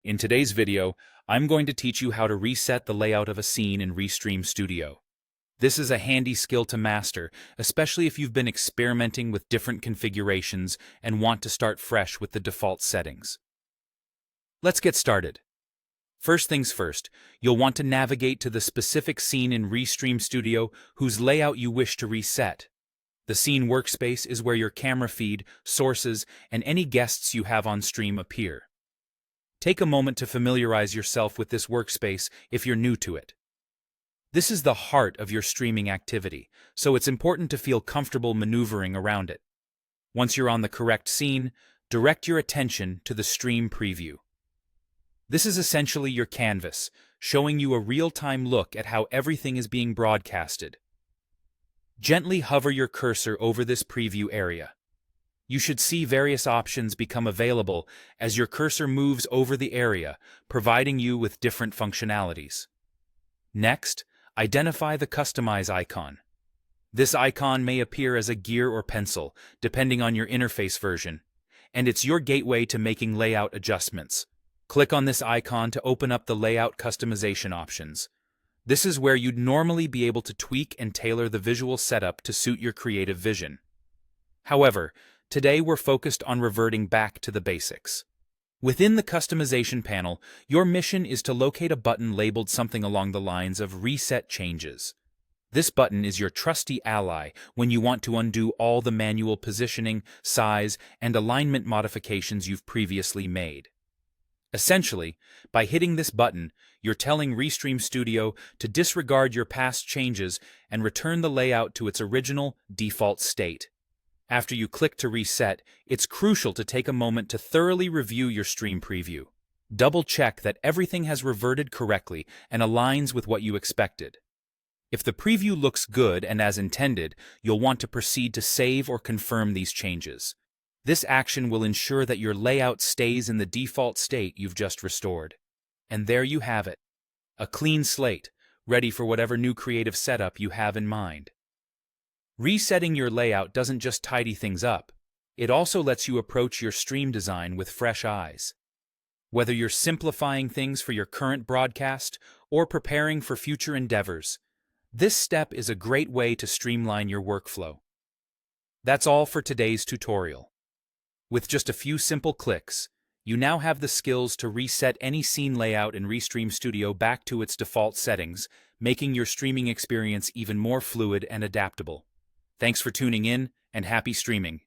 In today's video, I'm going to teach you how to reset the layout of a scene in Restream Studio. This is a handy skill to master, especially if you've been experimenting with different configurations and want to start fresh with the default settings. Let's get started. First things first, you'll want to navigate to the specific scene in Restream Studio whose layout you wish to reset. The scene workspace is where your camera feed, sources, and any guests you have on stream appear. Take a moment to familiarize yourself with this workspace if you're new to it. This is the heart of your streaming activity, so it's important to feel comfortable maneuvering around it. Once you're on the correct scene, direct your attention to the stream preview. This is essentially your canvas, showing you a real-time look at how everything is being broadcasted. Gently hover your cursor over this preview area. You should see various options become available as your cursor moves over the area, providing you with different functionalities. Next, identify the Customize icon. This icon may appear as a gear or pencil, depending on your interface version, and it's your gateway to making layout adjustments. Click on this icon to open up the layout customization options. This is where you'd normally be able to tweak and tailor the visual setup to suit your creative vision. However, today we're focused on reverting back to the basics. Within the customization panel, your mission is to locate a button labeled something along the lines of Reset Changes. This button is your trusty ally when you want to undo all the manual positioning, size, and alignment modifications you've previously made. Essentially, by hitting this button, you're telling Restream Studio to disregard your past changes and return the layout to its original, default state. After you click to reset, it's crucial to take a moment to thoroughly review your stream preview. Double-check that everything has reverted correctly and aligns with what you expected. If the preview looks good and as intended, you'll want to proceed to save or confirm these changes. This action will ensure that your layout stays in the default state you've just restored. And there you have it. A clean slate, ready for whatever new creative setup you have in mind. Resetting your layout doesn't just tidy things up, it also lets you approach your stream design with fresh eyes. Whether you're simplifying things for your current broadcast or preparing for future endeavors, this step is a great way to streamline your workflow. That's all for today's tutorial. With just a few simple clicks, you now have the skills to reset any scene layout in Restream Studio back to its default settings, making your streaming experience even more fluid and adaptable. Thanks for tuning in, and happy streaming.